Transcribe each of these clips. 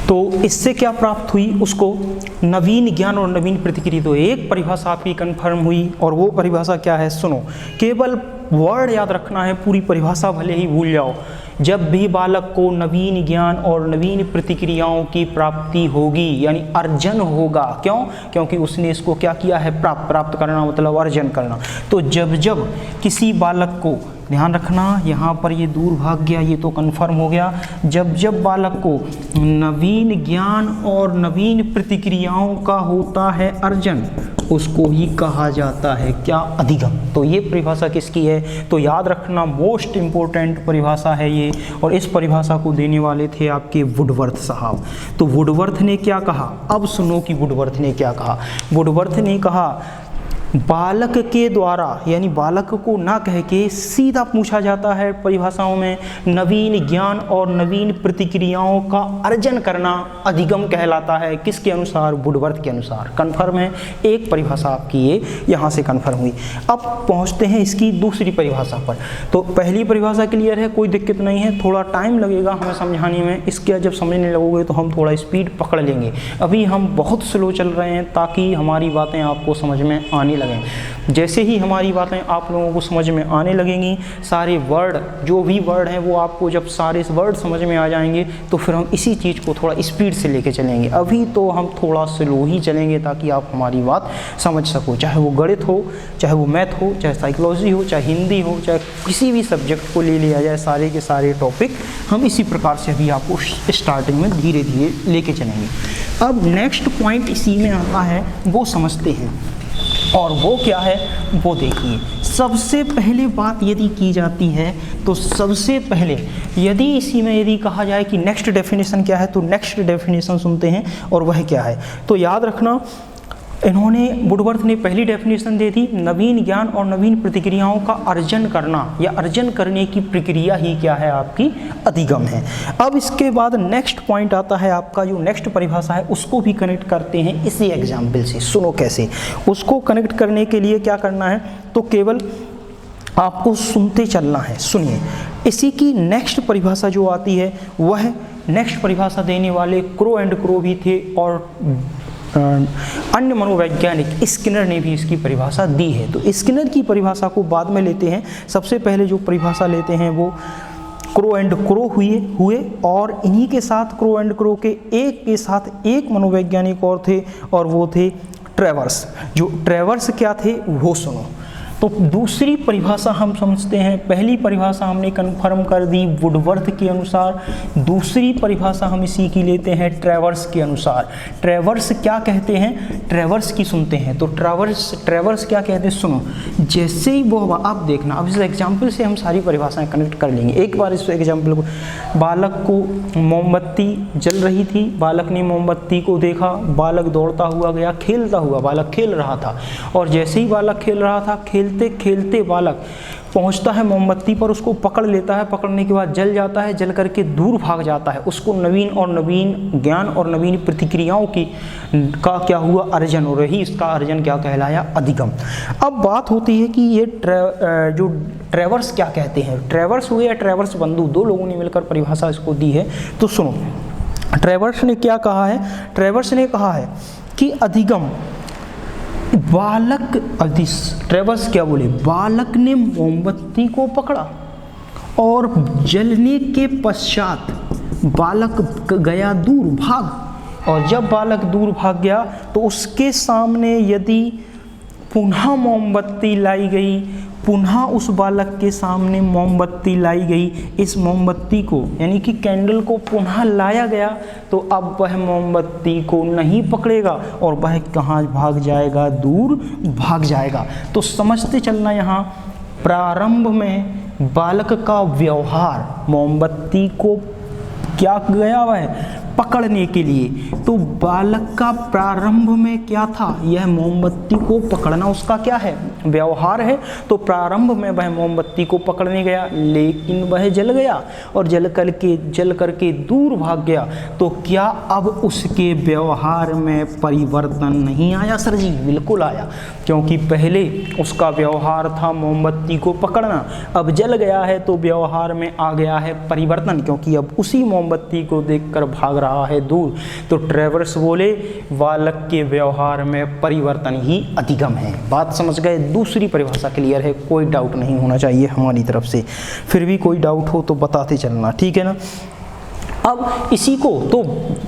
तो इससे क्या प्राप्त हुई उसको, नवीन ज्ञान और नवीन प्रतिक्रिया। तो एक परिभाषा आपकी कन्फर्म हुई, और वो परिभाषा क्या है सुनो, केवल वर्ड याद रखना है, पूरी परिभाषा भले ही भूल जाओ। जब भी बालक को नवीन ज्ञान और नवीन प्रतिक्रियाओं की प्राप्ति होगी, यानी अर्जन होगा, क्यों? क्योंकि उसने इसको क्या किया है, प्राप्त करना मतलब अर्जन करना। तो जब जब किसी बालक को, ध्यान रखना यहाँ पर ये दूर भाग गया, ये तो कन्फर्म हो गया, जब जब बालक को नवीन ज्ञान और नवीन प्रतिक्रियाओं का होता है अर्जन, उसको ही कहा जाता है क्या, अधिगम। तो ये परिभाषा किसकी है, तो याद रखना मोस्ट इम्पोर्टेंट परिभाषा है ये, और इस परिभाषा को देने वाले थे आपके वुडवर्थ साहब। तो वुडवर्थ ने क्या कहा, अब सुनो कि वुडवर्थ ने क्या कहा। वुडवर्थ ने कहा बालक के द्वारा, यानी बालक को ना कह के सीधा पूछा जाता है परिभाषाओं में, नवीन ज्ञान और नवीन प्रतिक्रियाओं का अर्जन करना अधिगम कहलाता है। किसके अनुसार, वुडवर्थ के अनुसार। कन्फर्म है, एक परिभाषा आपकी ये यहाँ से कन्फर्म हुई। अब पहुँचते हैं इसकी दूसरी परिभाषा पर। तो पहली परिभाषा क्लियर है, कोई दिक्कत नहीं है, थोड़ा टाइम लगेगा हमें समझाने में, इसके जब समझने लगोगे तो हम थोड़ा स्पीड पकड़ लेंगे। अभी हम बहुत स्लो चल रहे हैं ताकि हमारी बातें आपको समझ में आने लगें। जैसे ही हमारी बातें आप लोगों को समझ में आने लगेंगी, सारे वर्ड, जो भी वर्ड हैं वो आपको जब सारे वर्ड समझ में आ जाएंगे, तो फिर हम इसी चीज़ को थोड़ा स्पीड से लेके चलेंगे। अभी तो हम थोड़ा स्लो ही चलेंगे ताकि आप हमारी बात समझ सको, चाहे वो गणित हो, चाहे वो मैथ हो, चाहे साइकोलॉजी हो, चाहे हिंदी हो, चाहे किसी भी सब्जेक्ट को ले लिया जाए, सारे के सारे टॉपिक हम इसी प्रकार से अभी आपको स्टार्टिंग में धीरे धीरे लेके चलेंगे। अब नेक्स्ट पॉइंट इसी में आता है, वो समझते हैं, और वो क्या है वो देखिए। सबसे पहले बात यदि की जाती है तो सबसे पहले यदि इसी में यदि कहा जाए कि नेक्स्ट डेफिनेशन क्या है, तो नेक्स्ट डेफिनेशन सुनते हैं, और वह क्या है। तो याद रखना, इन्होंने, वुडवर्थ ने पहली डेफिनेशन दे दी, नवीन ज्ञान और नवीन प्रतिक्रियाओं का अर्जन करना, या अर्जन करने की प्रक्रिया ही क्या है, आपकी अधिगम है। अब इसके बाद नेक्स्ट पॉइंट आता है आपका, जो नेक्स्ट परिभाषा है उसको भी कनेक्ट करते हैं इसी एग्जाम्पल से। सुनो कैसे, उसको कनेक्ट करने के लिए क्या करना है, तो केवल आपको सुनते चलना है। सुनिए, इसी की नेक्स्ट परिभाषा जो आती है, वह नेक्स्ट परिभाषा देने वाले क्रो एंड क्रो भी थे, और अन्य मनोवैज्ञानिक स्किनर ने भी इसकी परिभाषा दी है। तो स्किनर की परिभाषा को बाद में लेते हैं, सबसे पहले जो परिभाषा लेते हैं वो क्रो एंड क्रो हुए, और इन्हीं के साथ क्रो एंड क्रो के एक के साथ एक मनोवैज्ञानिक और थे, और वो थे ट्रेवर्स। जो ट्रेवर्स क्या थे वो सुनो। तो दूसरी परिभाषा हम समझते हैं, पहली परिभाषा हमने कंफर्म कर दी वुडवर्थ के अनुसार, दूसरी परिभाषा हम इसी की लेते हैं ट्रेवर्स के अनुसार। ट्रेवर्स क्या कहते हैं, ट्रेवर्स की सुनते हैं। तो ट्रेवर्स क्या कहते हैं, सुनो। जैसे ही वो, आप देखना, अब इस एग्जाम्पल से हम सारी परिभाषाएं कनेक्ट कर लेंगे। एक बार इस एग्जाम्पल को, बालक को मोमबत्ती जल रही थी, बालक ने मोमबत्ती को देखा, बालक दौड़ता हुआ गया, खेलता हुआ, बालक खेल रहा था, और जैसे ही बालक खेल रहा था, खेलते खेलते बालक पहुंचता है मोमबत्ती पर, उसको पकड़ लेता है, पकड़ने के बाद जल जाता है, जल करके दूर भाग जाता है। उसको नवीन और नवीन ज्ञान और नवीन प्रतिक्रियाओं की का क्या हुआ, अर्जन, और रही इसका अर्जन क्या कहलाया, अधिगम। अब बात होती है कि ये जो ट्रेवर्स क्या कहते हैं, ट्रेवर्स हुए या ट्रेवर्स बंधु, दो लोगों ने मिलकर परिभाषा इसको दी है। तो सुनो, ट्रेवर्स ने क्या कहा है, ट्रेवर्स ने कहा है कि अधिगम, बालक, ट्रेवर्स क्या बोले, बालक ने मोमबत्ती को पकड़ा और जलने के पश्चात बालक गया दूर भाग, और जब बालक दूर भाग गया तो उसके सामने यदि पुनः मोमबत्ती लाई गई, पुनः उस बालक के सामने मोमबत्ती लाई गई, इस मोमबत्ती को यानी कि कैंडल को पुनः लाया गया, तो अब वह मोमबत्ती को नहीं पकड़ेगा और वह कहाँ भाग जाएगा, दूर भाग जाएगा। तो समझते चलना, यहाँ प्रारंभ में बालक का व्यवहार मोमबत्ती को क्या गया, वह पकड़ने के लिए। तो बालक का प्रारंभ में क्या था, यह मोमबत्ती को पकड़ना उसका क्या है, व्यवहार है। तो प्रारंभ में वह मोमबत्ती को पकड़ने गया, लेकिन वह जल गया, और जल करके दूर भाग गया। तो क्या अब उसके व्यवहार में परिवर्तन नहीं आया? सर जी बिल्कुल आया, क्योंकि पहले उसका व्यवहार था मोमबत्ती को पकड़ना, अब जल गया है तो व्यवहार में आ गया है परिवर्तन, क्योंकि अब उसी मोमबत्ती को देखकर भाग रहा है दूर। तो ट्रेवर्स बोले बालक के व्यवहार में परिवर्तन ही अधिगम है। बात समझ गए? दूसरी परिभाषा क्लियर है, कोई डाउट नहीं होना चाहिए हमारी तरफ से। फिर भी कोई डाउट हो तो बताते चलना, ठीक है ना। अब इसी को तो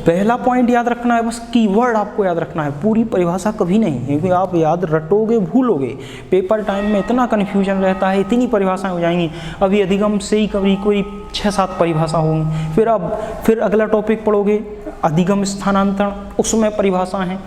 पहला पॉइंट याद रखना है, बस कीवर्ड आपको याद रखना है, पूरी परिभाषा कभी नहीं, क्योंकि आप याद रटोगे भूलोगे। पेपर टाइम में इतना कन्फ्यूजन रहता है, इतनी परिभाषाएं हो जाएंगी। अभी अधिगम से ही कभी कोई 6-7 परिभाषा होंगी, फिर अगला टॉपिक पढ़ोगे अधिगम स्थानांतरण, उसमें परिभाषा है।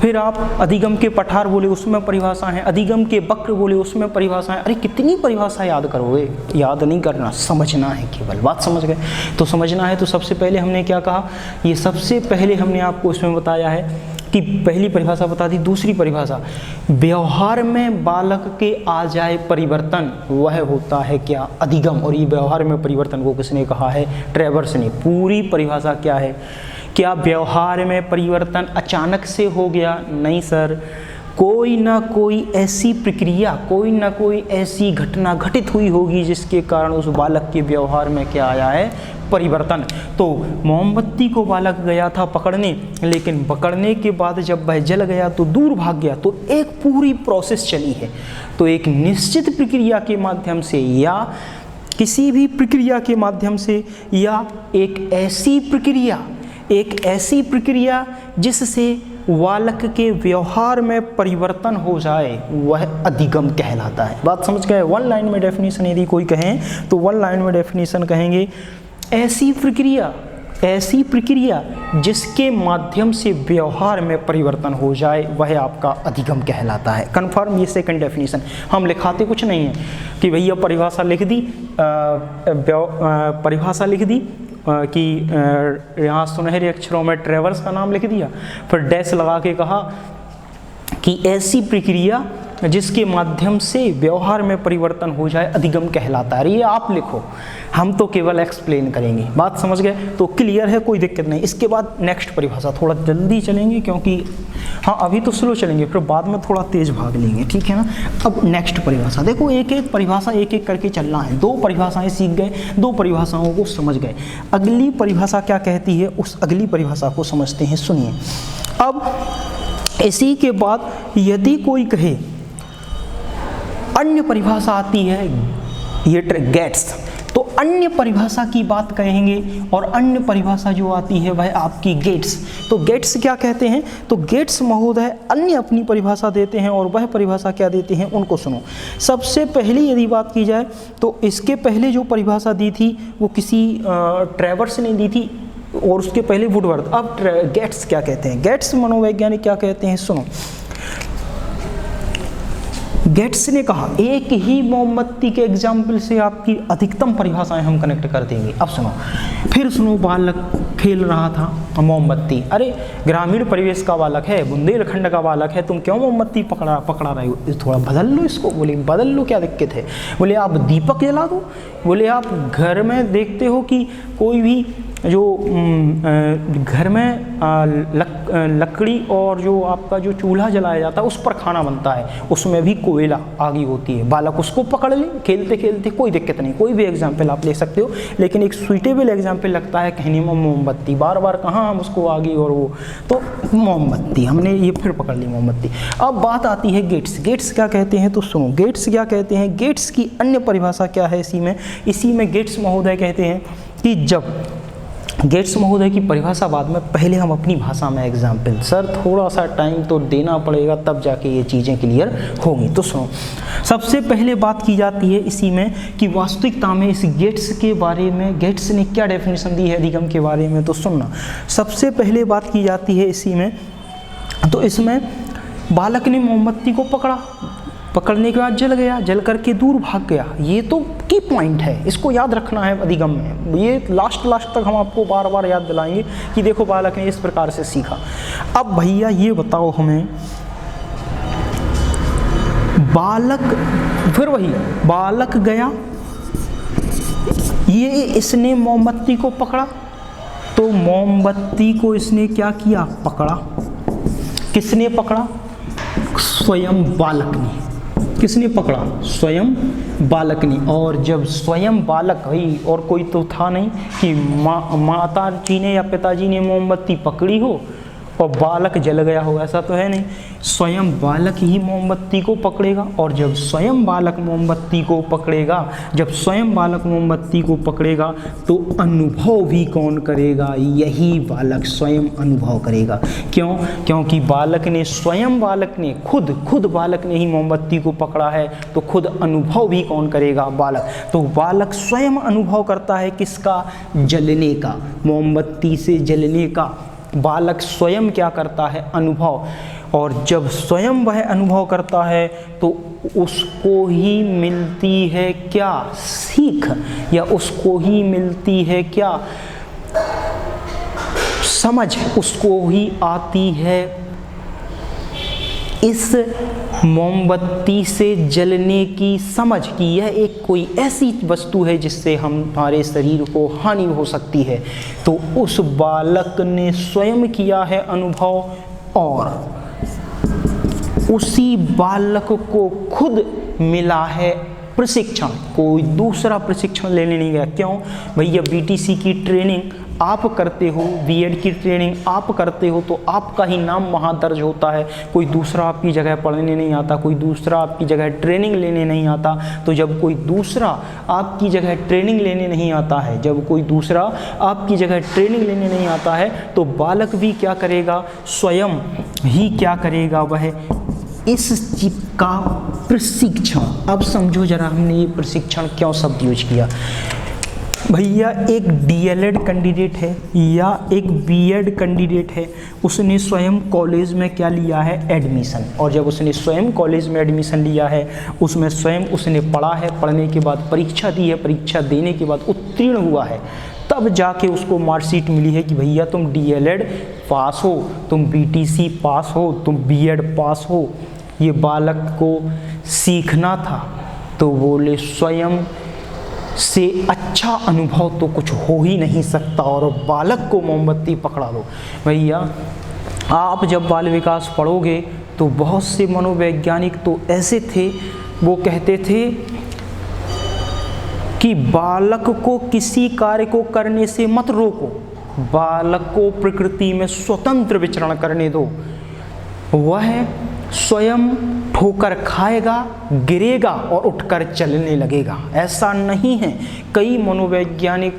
फिर आप अधिगम के पठार बोले, उसमें परिभाषा है। अधिगम के वक्र बोले, उसमें परिभाषा है। अरे कितनी परिभाषा याद करोगे? याद नहीं करना, समझना है केवल। बात समझ गए? तो समझना है तो सबसे पहले हमने क्या कहा, ये सबसे पहले हमने आपको इसमें बताया है कि पहली परिभाषा बता दी। दूसरी परिभाषा, व्यवहार में बालक के आ जाए परिवर्तन, वह होता है क्या? अधिगम। और ये व्यवहार में परिवर्तन को किसने कहा है? ट्रेवर्स ने। पूरी परिभाषा क्या है? क्या व्यवहार में परिवर्तन अचानक से हो गया? नहीं सर, कोई ना कोई ऐसी प्रक्रिया, कोई ना कोई ऐसी घटना घटित हुई होगी जिसके कारण उस बालक के व्यवहार में क्या आया है? परिवर्तन। तो मोमबत्ती को बालक गया था पकड़ने, लेकिन पकड़ने के बाद जब वह जल गया तो दूर भाग गया। तो एक पूरी प्रोसेस चली है। तो एक निश्चित प्रक्रिया के माध्यम से या किसी भी प्रक्रिया के माध्यम से, या एक ऐसी प्रक्रिया जिससे बालक के व्यवहार में परिवर्तन हो जाए, वह अधिगम कहलाता है। बात समझ गए? वन लाइन में डेफिनेशन यदि कोई कहें तो वन लाइन में डेफिनेशन कहेंगे, ऐसी प्रक्रिया जिसके माध्यम से व्यवहार में परिवर्तन हो जाए, वह आपका अधिगम कहलाता है। कन्फर्म? ये सेकंड डेफिनेशन। हम लिखाते कुछ नहीं है कि भैया परिभाषा लिख दी, कि यहाँ सुनहरे अक्षरों में ट्रेवर्स का नाम लिख दिया, फिर डैश लगा के कहा कि ऐसी प्रक्रिया जिसके माध्यम से व्यवहार में परिवर्तन हो जाए अधिगम कहलाता है। ये आप लिखो, हम तो केवल एक्सप्लेन करेंगे। बात समझ गए? तो क्लियर है, कोई दिक्कत नहीं। इसके बाद नेक्स्ट परिभाषा, थोड़ा जल्दी चलेंगे क्योंकि हाँ अभी तो स्लो चलेंगे, फिर बाद में थोड़ा तेज भाग लेंगे, ठीक है ना। अब नेक्स्ट परिभाषा देखो, एक एक परिभाषा एक एक करके चलना है। 2 परिभाषाएं सीख गए, 2 परिभाषाओं को समझ गए। अगली परिभाषा क्या कहती है, उस अगली परिभाषा को समझते हैं। सुनिए, अब इसी के बाद यदि कोई कहे, अन्य परिभाषा आती है ये गेट्स, तो अन्य परिभाषा की बात कहेंगे, और अन्य परिभाषा जो आती है वह आपकी गेट्स। तो गेट्स क्या कहते हैं? तो गेट्स महोदय अन्य अपनी परिभाषा देते हैं, और वह परिभाषा क्या देते हैं उनको सुनो। सबसे पहली यदि बात की जाए तो इसके पहले जो परिभाषा दी थी वो किसी ट्रेवर्स ने दी थी, और उसके पहले वुडवर्थ। अब गेट्स क्या कहते हैं? गेट्स मनोवैज्ञानिक क्या कहते हैं, सुनो। गेट्स ने कहा, एक ही मोमबत्ती के एग्जाम्पल से आपकी अधिकतम परिभाषाएं हम कनेक्ट कर देंगे। अब सुनो, फिर सुनो, बालक खेल रहा था मोमबत्ती। अरे ग्रामीण परिवेश का बालक है, बुंदेलखंड का बालक है, तुम क्यों मोमबत्ती पकड़ा रहे हो? थोड़ा बदल लो इसको। बोले बदल लो, क्या दिक्कत है? बोले आप दीपक जला दो। बोले आप घर में देखते हो कि कोई भी जो घर में लकड़ी और जो आपका जो चूल्हा जलाया जाता है उस पर खाना बनता है, उसमें भी कोयला आगी होती है। बालक उसको पकड़ ले खेलते खेलते, कोई दिक्कत नहीं। कोई भी एग्जाम्पल आप ले सकते हो, लेकिन एक सुइटेबल एग्जाम्पल लगता है कहने में मोमबत्ती। बार बार कहाँ हम उसको आगी और वो, तो मोमबत्ती हमने ये फिर पकड़ ली मोमबत्ती। अब बात आती है गेट्स। गेट्स क्या कहते हैं तो सुनो, गेट्स क्या कहते हैं। गेट्स की अन्य परिभाषा क्या है इसी में गेट्स महोदय कहते हैं कि जब गेट्स महोदय की परिभाषा बाद में, पहले हम अपनी भाषा में एग्जाम्पल। सर थोड़ा सा टाइम तो देना पड़ेगा, तब जाके ये चीज़ें क्लियर होंगी। तो सुनो, सबसे पहले बात की जाती है इसी में कि वास्तविकता में इस गेट्स के बारे में गेट्स ने क्या डेफिनेशन दी है अधिगम के बारे में। तो सुनना, सबसे पहले बात की जाती है इसी में, तो इसमें बालक ने मोमबत्ती को पकड़ने के बाद जल गया, जल करके दूर भाग गया। ये तो की पॉइंट है, इसको याद रखना है अधिगम में। ये लास्ट तक हम आपको बार बार याद दिलाएंगे कि देखो बालक ने इस प्रकार से सीखा। अब भैया ये बताओ हमें, बालक, फिर वही बालक गया, ये इसने मोमबत्ती को पकड़ा, तो मोमबत्ती को इसने क्या किया, पकड़ा। किसने पकड़ा? स्वयं बालक ने। किसने पकड़ा? स्वयं बालक ने। और जब स्वयं बालक भाई, और कोई तो था नहीं कि माता जी ने या पिताजी ने मोमबत्ती पकड़ी हो और बालक जल गया हो, ऐसा तो है नहीं। स्वयं बालक ही मोमबत्ती को पकड़ेगा, और जब स्वयं बालक मोमबत्ती को पकड़ेगा, जब स्वयं बालक मोमबत्ती को पकड़ेगा तो अनुभव भी कौन करेगा? यही बालक स्वयं अनुभव करेगा। क्यों? क्योंकि बालक ने, स्वयं बालक ने खुद बालक ने ही मोमबत्ती को पकड़ा है, तो खुद अनुभव भी कौन करेगा? बालक। तो बालक स्वयं अनुभव करता है किसका? जलने का, मोमबत्ती से जलने का। बालक स्वयं क्या करता है? अनुभव। और जब स्वयं वह अनुभव करता है तो उसको ही मिलती है क्या? सीख, या उसको ही मिलती है क्या? समझ, उसको ही आती है इस मोमबत्ती से जलने की समझ कि यह एक कोई ऐसी वस्तु है जिससे हमारे शरीर को हानि हो सकती है। तो उस बालक ने स्वयं किया है अनुभव, और उसी बालक को खुद मिला है प्रशिक्षण। कोई दूसरा प्रशिक्षण लेने नहीं गया। क्यों? भैया बीटीसी की ट्रेनिंग आप करते हो, बीएड की ट्रेनिंग आप करते हो, तो आपका ही नाम वहाँ दर्ज होता है। कोई दूसरा आपकी जगह पढ़ने नहीं आता, कोई दूसरा आपकी जगह ट्रेनिंग लेने नहीं आता। तो जब कोई दूसरा आपकी जगह ट्रेनिंग लेने नहीं आता है, जब कोई दूसरा आपकी जगह ट्रेनिंग लेने नहीं आता है, तो बालक भी क्या करेगा? स्वयं ही क्या करेगा? वह इस चीज का प्रशिक्षण। अब समझो जरा, हमने ये प्रशिक्षण क्यों शब्द यूज किया। भैया एक डीएलएड कैंडिडेट है या एक बीएड कैंडिडेट है, उसने स्वयं कॉलेज में क्या लिया है? एडमिशन। और जब उसने स्वयं कॉलेज में एडमिशन लिया है, उसमें स्वयं उसने पढ़ा है, पढ़ने के बाद परीक्षा दी है, परीक्षा देने के बाद उत्तीर्ण हुआ है, तब जाके उसको मार्कशीट मिली है कि भैया तुम डीएलएड पास हो, तुम बीटीसी पास हो, तुम बीएड पास हो। ये बालक को सीखना था, तो बोले स्वयं से अच्छा अनुभव तो कुछ हो ही नहीं सकता, और बालक को मोमबत्ती पकड़ा दो। भैया आप जब बाल विकास पढ़ोगे तो बहुत से मनोवैज्ञानिक तो ऐसे थे, वो कहते थे कि बालक को किसी कार्य को करने से मत रोको, बालक को प्रकृति में स्वतंत्र विचरण करने दो, वह स्वयं ठोकर खाएगा, गिरेगा और उठकर चलने लगेगा। ऐसा नहीं है। कई मनोवैज्ञानिक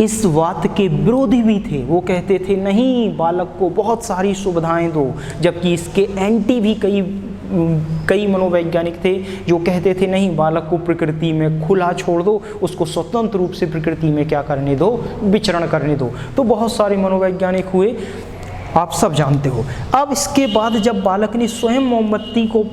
इस बात के विरोधी भी थे। वो कहते थे नहीं, बालक को बहुत सारी सुविधाएं दो, जबकि इसके एंटी भी कई मनोवैज्ञानिक थे जो कहते थे नहीं, बालक को प्रकृति में खुला छोड़ दो, उसको स्वतंत्र रूप से प्रकृति में क्या करने दो? विचरण करने दो। तो बहुत सारे मनोवैज्ञानिक हुए, आप सब जानते हो। अब इसके बाद जब बालक ने स्वयं मोमबत्ती को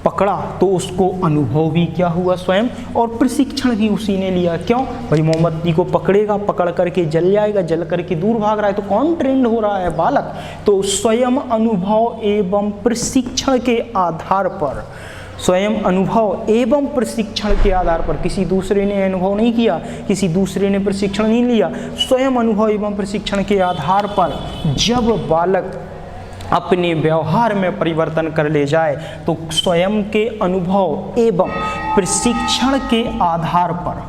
पकड़ा तो उसको अनुभव भी क्या हुआ? स्वयं, और प्रशिक्षण भी उसी ने लिया। क्यों? भाई मोमबत्ती को पकड़ेगा, पकड़ करके जल जाएगा, जल करके दूर भाग रहा है, तो कौन ट्रेंड हो रहा है? बालक। तो स्वयं अनुभव एवं प्रशिक्षण के आधार पर, स्वयं अनुभव एवं प्रशिक्षण के आधार पर, किसी दूसरे ने अनुभव नहीं किया, किसी दूसरे ने प्रशिक्षण नहीं लिया, स्वयं अनुभव एवं प्रशिक्षण के आधार पर जब बालक अपने व्यवहार में परिवर्तन कर ले जाए, तो स्वयं के अनुभव एवं प्रशिक्षण के आधार पर,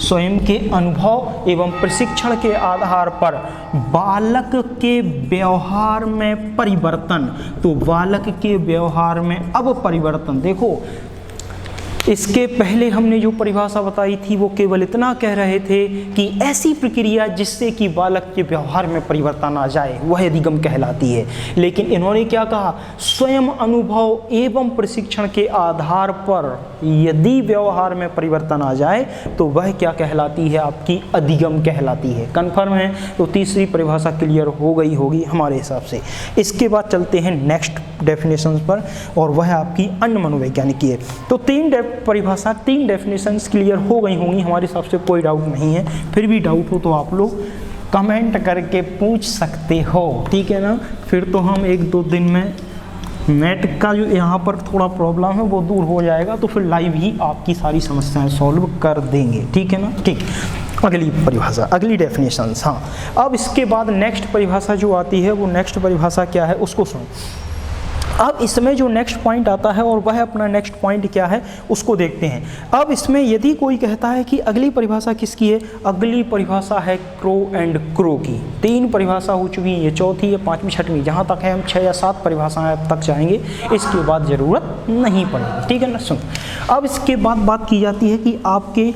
स्वयं के अनुभव एवं प्रशिक्षण के आधार पर बालक के व्यवहार में परिवर्तन। तो बालक के व्यवहार में अब परिवर्तन देखो, इसके पहले हमने जो परिभाषा बताई थी वो केवल इतना कह रहे थे कि ऐसी प्रक्रिया जिससे कि बालक के व्यवहार में परिवर्तन आ जाए वह अधिगम कहलाती है। लेकिन इन्होंने क्या कहा? स्वयं अनुभव एवं प्रशिक्षण के आधार पर यदि व्यवहार में परिवर्तन आ जाए तो वह क्या कहलाती है? आपकी अधिगम कहलाती है। कन्फर्म है? तो तीसरी परिभाषा क्लियर हो गई होगी हमारे हिसाब से। इसके बाद चलते हैं नेक्स्ट डेफिनेशंस पर, और वह आपकी अन्य मनोवैज्ञानिक की है। तो तीन डेफिनेशंस क्लियर हो गई होंगी हमारे हिसाब से, कोई डाउट नहीं है। फिर भी डाउट हो तो आप लोग कमेंट करके पूछ सकते हो, ठीक है ना? फिर तो हम 1-2 दिन में नेट का जो यहाँ पर थोड़ा प्रॉब्लम है वो दूर हो जाएगा, तो फिर लाइव ही आपकी सारी समस्याएं सॉल्व कर देंगे, ठीक है ना? ठीक। अगली परिभाषा, अगली डेफिनेशंस। हाँ, अब इसके बाद नेक्स्ट परिभाषा जो आती है वो नेक्स्ट परिभाषा क्या है उसको सुनो। अब इसमें जो नेक्स्ट पॉइंट आता है और वह अपना नेक्स्ट पॉइंट क्या है उसको देखते हैं। अब इसमें यदि कोई कहता है कि अगली परिभाषा किसकी है, अगली परिभाषा है क्रो एंड क्रो की। 3 परिभाषा हो चुकी है, ये चौथी है, 5वीं, 6वीं, जहाँ तक है हम 6 या 7 परिभाषाएं अब तक जाएंगे, इसके बाद ज़रूरत नहीं पड़ेगी, ठीक है ना। सुन, अब इसके बाद बात की जाती है कि आपके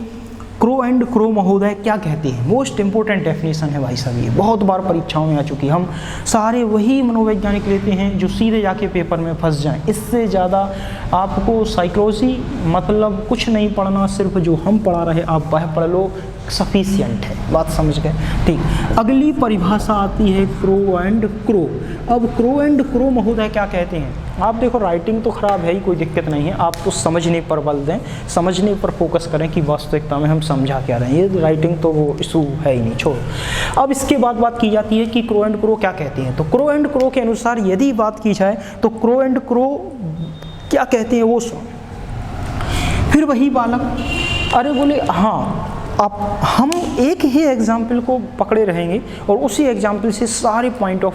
क्रो एंड क्रो महोदय क्या कहते हैं। मोस्ट इंपॉर्टेंट डेफिनेशन है भाई साहब, ये बहुत बार परीक्षाओं में आ चुकी है। हम सारे वही मनोवैज्ञानिक लेते हैं जो सीधे जाके पेपर में फंस जाएं। इससे ज़्यादा आपको साइकोलॉजी मतलब कुछ नहीं पढ़ना, सिर्फ जो हम पढ़ा रहे आप वह पढ़ लो, सफिशिएंट है। बात समझ गए, ठीक। अगली परिभाषा आती है क्रो एंड क्रो। अब क्रो एंड क्रो महोदय क्या कहते हैं। आप देखो राइटिंग तो ख़राब है ही, कोई दिक्कत नहीं है, आप तो समझने पर बल दें, समझने पर फोकस करें कि वास्तविकता में हम समझा क्या रहे हैं। ये राइटिंग तो वो इशू है ही नहीं, छोड़ो। अब इसके बाद बात की जाती है कि क्रो एंड क्रो क्या कहते हैं। तो क्रो एंड क्रो के अनुसार यदि बात की जाए तो क्रो एंड क्रो क्या कहते हैं वो सुनो। फिर वही बालक, अरे बोले हाँ, अब हम एक ही एग्जाम्पल को पकड़े रहेंगे और उसी एग्जाम्पल से सारे पॉइंट ऑफ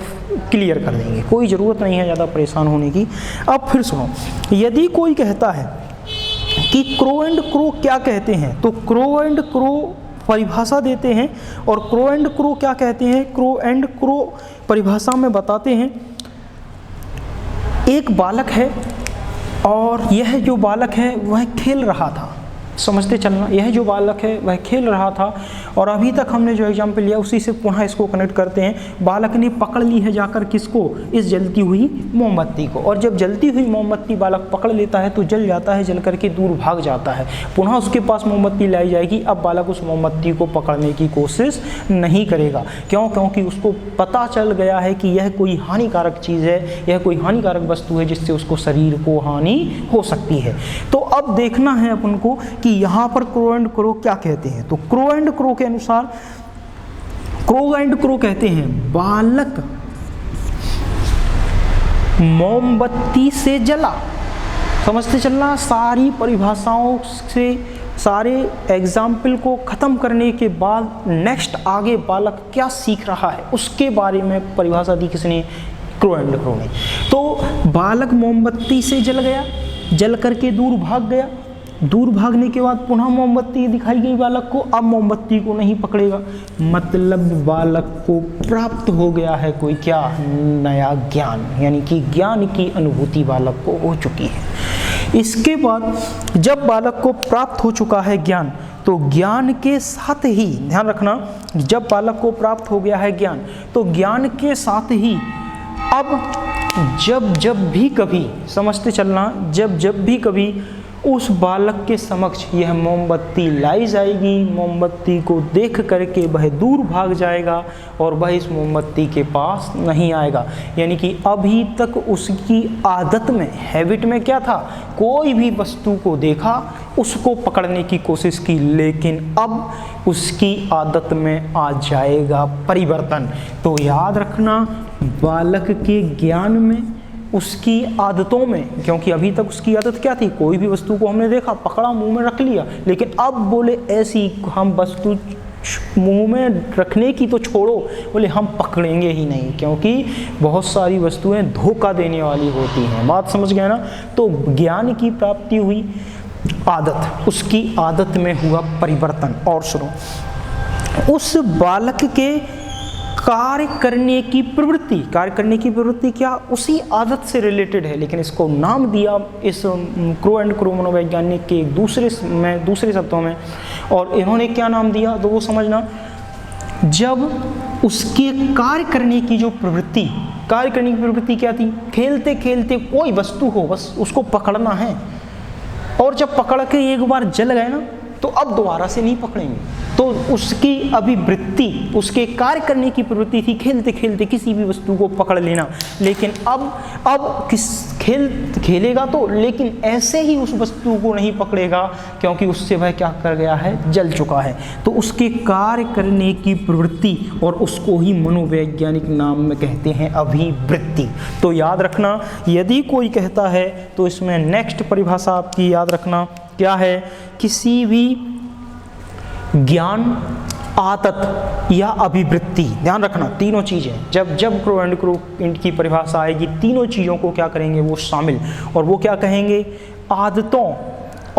क्लियर कर देंगे, कोई ज़रूरत नहीं है ज़्यादा परेशान होने की। अब फिर सुनो, यदि कोई कहता है कि क्रो एंड क्रो क्या कहते हैं, तो क्रो एंड क्रो परिभाषा देते हैं और क्रो एंड क्रो क्या कहते हैं। क्रो एंड क्रो परिभाषा में बताते हैं, एक बालक है और यह जो बालक है वह खेल रहा था, समझते चलना, यह जो बालक है वह खेल रहा था और अभी तक हमने जो एग्जाम्पल लिया उसी से पुनः इसको कनेक्ट करते हैं। बालक ने पकड़ ली है जाकर किसको, इस जलती हुई मोमबत्ती को, और जब जलती हुई मोमबत्ती बालक पकड़ लेता है तो जल जाता है, जल करके दूर भाग जाता है। पुनः उसके पास मोमबत्ती लाई जाएगी, अब बालक उस मोमबत्ती को पकड़ने की कोशिश नहीं करेगा। क्यों? क्योंकि उसको पता चल गया है कि यह कोई हानिकारक चीज़ है, यह कोई हानिकारक वस्तु है जिससे उसको शरीर को हानि हो सकती है। तो अब देखना है अपन को कि यहाँ पर क्रो एंड क्रो क्या कहते हैं। तो क्रो एंड क्रो के अनुसार क्रो एंड क्रो कहते हैं, बालक मोमबत्ती से जला। समझते चलना, सारी परिभाषाओं से सारे एग्जाम्पल को ख़त्म करने के बाद नेक्स्ट आगे बालक क्या सीख रहा है उसके बारे में परिभाषा दी किसने, क्रो एंड क्रो ने। तो बालक मोमबत्ती से जल गया, जल करके दूर भाग गया, दूर भागने के बाद पुनः मोमबत्ती दिखाई गई बालक को, अब मोमबत्ती को नहीं पकड़ेगा, मतलब बालक को प्राप्त हो गया है कोई क्या, नया ज्ञान, यानी कि ज्ञान की अनुभूति बालक को हो चुकी है। इसके बाद जब बालक को प्राप्त हो चुका है ज्ञान, तो ज्ञान के साथ ही ध्यान रखना, जब बालक को प्राप्त हो गया है ज्ञान, तो ज्ञान के साथ ही अब जब भी कभी, समझते चलना, जब भी कभी उस बालक के समक्ष यह मोमबत्ती लाई जाएगी, मोमबत्ती को देख करके वह दूर भाग जाएगा और वह इस मोमबत्ती के पास नहीं आएगा। यानी कि अभी तक उसकी आदत में, हैबिट में क्या था, कोई भी वस्तु को देखा उसको पकड़ने की कोशिश की, लेकिन अब उसकी आदत में आ जाएगा परिवर्तन। तो याद रखना, बालक के ज्ञान में, उसकी आदतों में, क्योंकि अभी तक उसकी आदत क्या थी, कोई भी वस्तु को हमने देखा, पकड़ा, मुंह में रख लिया, लेकिन अब बोले ऐसी हम वस्तु मुंह में रखने की तो छोड़ो, बोले हम पकड़ेंगे ही नहीं, क्योंकि बहुत सारी वस्तुएं धोखा देने वाली होती हैं। बात समझ गए ना। तो ज्ञान की प्राप्ति हुई, आदत, उसकी आदत में हुआ परिवर्तन। और सुनो, उस बालक के कार्य करने की प्रवृत्ति, कार्य करने की प्रवृत्ति क्या, उसी आदत से रिलेटेड है, लेकिन इसको नाम दिया इस क्रो एंड क्रो मनोवैज्ञानिक के दूसरे शब्दों में, और इन्होंने क्या नाम दिया तो वो समझना, जब उसके कार्य करने की जो प्रवृत्ति, कार्य करने की प्रवृत्ति क्या थी, खेलते खेलते कोई वस्तु हो बस उसको पकड़ना है, और जब पकड़ के एक बार जल गए ना तो अब दोबारा से नहीं पकड़ेंगे। तो उसकी अभिवृत्ति, उसके कार्य करने की प्रवृत्ति थी खेलते खेलते किसी भी वस्तु को पकड़ लेना, लेकिन अब खेलेगा तो, लेकिन ऐसे ही उस वस्तु को नहीं पकड़ेगा, क्योंकि उससे वह क्या कर गया है, जल चुका है। तो उसके कार्य करने की प्रवृत्ति, और उसको ही मनोवैज्ञानिक नाम में कहते हैं अभिवृत्ति। तो याद रखना, यदि कोई कहता है तो इसमें नेक्स्ट परिभाषा आपकी याद रखना क्या है, किसी भी ज्ञान आदत या अभिवृत्ति, ध्यान रखना तीनों चीज़ें, जब जब क्रो एंड क्रो की परिभाषा आएगी तीनों चीज़ों को क्या करेंगे वो शामिल, और वो क्या कहेंगे, आदतों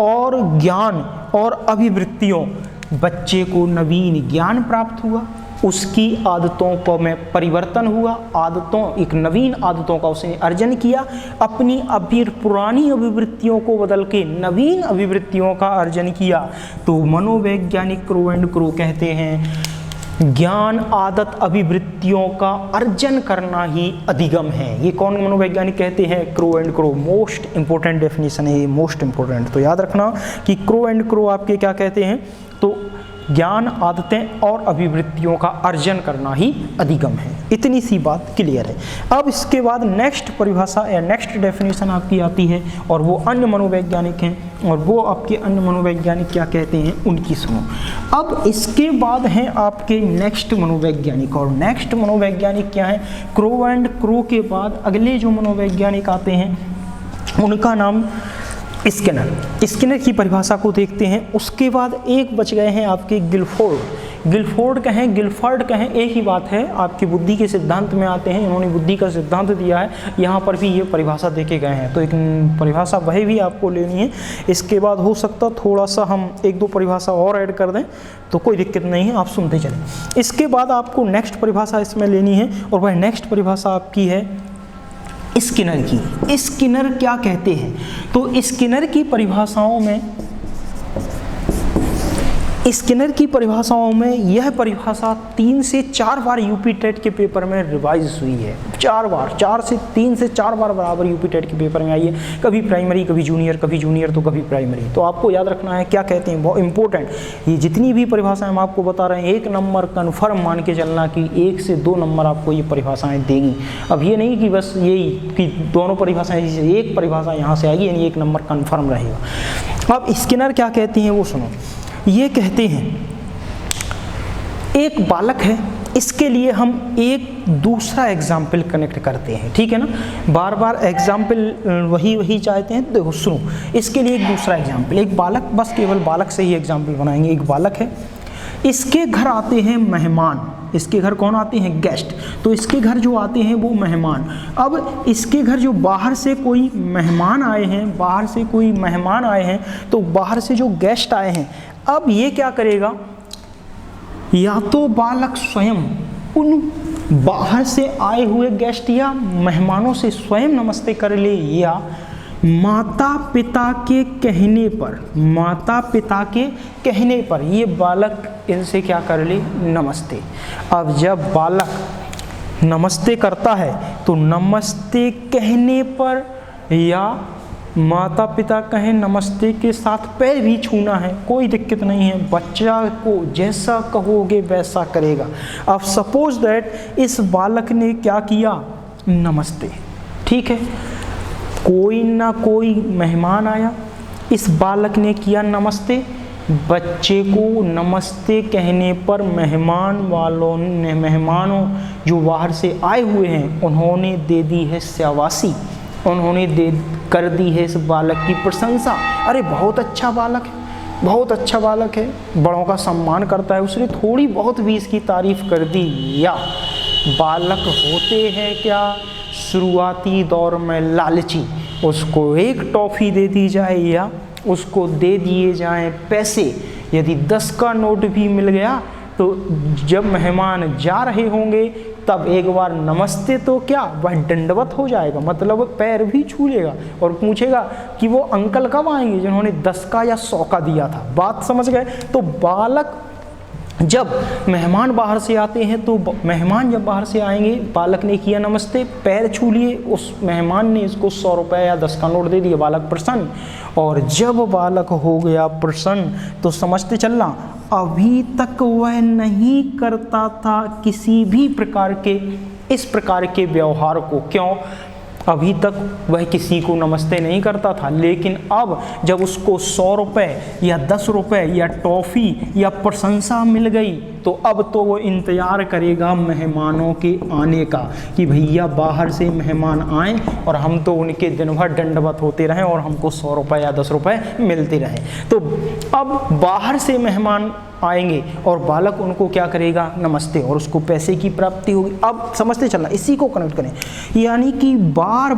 और ज्ञान और अभिवृत्तियों। बच्चे को नवीन ज्ञान प्राप्त हुआ, उसकी आदतों को में परिवर्तन हुआ, आदतों एक नवीन आदतों का उसने अर्जन किया, अपनी पुरानी अभिवृत्तियों को बदल के नवीन अभिवृत्तियों का अर्जन किया। तो मनोवैज्ञानिक क्रो एंड क्रो कहते हैं ज्ञान आदत अभिवृत्तियों का अर्जन करना ही अधिगम है। ये कौन मनोवैज्ञानिक कहते हैं, crow and crow. Most important definition है ये, मोस्ट इंपॉर्टेंट। तो याद रखना कि क्रो एंड क्रो आपके क्या कहते हैं, तो ज्ञान आदतें और अभिवृत्तियों का अर्जन करना ही अधिगम है। इतनी सी बात क्लियर है। अब इसके बाद नेक्स्ट परिभाषा या नेक्स्ट डेफिनेशन आपकी आती है, और वो अन्य मनोवैज्ञानिक हैं, और वो आपके अन्य मनोवैज्ञानिक क्या कहते हैं उनकी सुनो। अब इसके बाद हैं आपके नेक्स्ट मनोवैज्ञानिक, और नेक्स्ट मनोवैज्ञानिक क्या है, क्रो एंड क्रो के बाद अगले जो मनोवैज्ञानिक आते हैं उनका नाम स्किनर। स्किनर की परिभाषा को देखते हैं। उसके बाद एक बच गए हैं आपके गिलफोर्ड। गिलफोर्ड कहें गिलफर्ड कहें एक ही बात है, आपकी बुद्धि के सिद्धांत में आते हैं, इन्होंने बुद्धि का सिद्धांत दिया है, यहाँ पर भी ये परिभाषा देके गए हैं। तो एक परिभाषा वही भी आपको लेनी है। इसके बाद हो सकता थोड़ा सा हम एक दो परिभाषा और ऐड कर दें तो कोई दिक्कत नहीं है, आप सुनते चलें। इसके बाद आपको नेक्स्ट परिभाषा इसमें लेनी है, और वह नेक्स्ट परिभाषा आपकी है स्किनर की। स्किनर क्या कहते हैं, तो स्किनर की परिभाषाओं में यह परिभाषा 3 से 4 बार यूपी टेट के पेपर में रिवाइज हुई है। 3 से 4 बार बराबर यूपी टेट के पेपर में आई है, कभी प्राइमरी कभी जूनियर तो कभी प्राइमरी। तो आपको याद रखना है क्या कहते हैं, बहुत इंपॉर्टेंट। ये जितनी भी परिभाषाएं हम आपको बता रहे हैं 1 नंबर कन्फर्म मान के चलना कि 1 से 2 नंबर आपको ये परिभाषाएं देगी। अब ये नहीं कि बस यही कि दोनों परिभाषाएं, एक परिभाषा यहाँ से आएगी यानी 1 नंबर कन्फर्म रहेगा। अब स्किनर क्या कहती हैं वो सुनो। ये कहते हैं एक बालक है, इसके लिए हम एक दूसरा एग्जाम्पल कनेक्ट करते हैं, ठीक है ना, बार बार एग्जाम्पल वही चाहते हैं। देखो सुनो, इसके लिए एक दूसरा एग्जाम्पल, एक बालक, बस केवल बालक से ही एग्जाम्पल बनाएंगे। एक बालक है, इसके घर आते हैं मेहमान। इसके घर कौन आते हैं, गेस्ट। तो इसके घर जो आते हैं वो मेहमान। अब इसके घर जो बाहर से कोई मेहमान आए हैं, तो बाहर से जो गेस्ट आए हैं, अब ये क्या करेगा, या तो बालक स्वयं उन बाहर से आए हुए गेस्ट या मेहमानों से स्वयं नमस्ते कर ले, या माता पिता के कहने पर ये बालक इनसे क्या कर ले, नमस्ते। अब जब बालक नमस्ते करता है तो नमस्ते कहने पर या माता पिता कहें नमस्ते के साथ पैर भी छूना है, कोई दिक्कत नहीं है, बच्चा को जैसा कहोगे वैसा करेगा। अब सपोज दैट इस बालक ने क्या किया, नमस्ते, ठीक है, कोई ना कोई मेहमान आया, इस बालक ने किया नमस्ते, बच्चे को नमस्ते कहने पर मेहमानों जो बाहर से आए हुए हैं उन्होंने दे दी है शाबाशी, उन्होंने कर दी है इस बालक की प्रशंसा। अरे बहुत अच्छा बालक है, बड़ों का सम्मान करता है, उसने थोड़ी बहुत भी इसकी तारीफ कर दी। या बालक होते हैं क्या, शुरुआती दौर में लालची, उसको एक टॉफ़ी दे दी जाए या उसको दे दिए जाएं पैसे, यदि 10 का नोट भी मिल गया तो जब मेहमान जा रहे होंगे तब एक बार नमस्ते तो क्या वह दंडवत हो जाएगा, मतलब पैर भी छू लेगा और पूछेगा कि वो अंकल कब आएंगे जिन्होंने 10 का या 100 का दिया था। बात समझ गए। तो बालक जब मेहमान बाहर से आते हैं, तो मेहमान जब बाहर से आएंगे, बालक ने किया नमस्ते, पैर छू लिए, उस मेहमान ने इसको 100 रुपये या 10 का नोट दे दिया, बालक प्रसन्न। और जब बालक हो गया प्रसन्न तो समझते चलना, अभी तक वह नहीं करता था किसी भी प्रकार के इस प्रकार के व्यवहार को। क्यों? अभी तक वह किसी को नमस्ते नहीं करता था, लेकिन अब जब उसको 100 रुपये या 10 रुपये या टॉफ़ी या प्रशंसा मिल गई तो अब तो वो इंतज़ार करेगा मेहमानों के आने का कि भैया बाहर से मेहमान आएँ और हम तो उनके दिन भर दंडवत होते रहें और हमको 100 रुपये या 10 रुपये मिलते रहें। तो अब बाहर से मेहमान आएंगे और बालक उनको क्या करेगा, नमस्ते, और उसको पैसे की प्राप्ति होगी। अब समझते चलना, इसी को कनेक्ट करें, यानी कि बार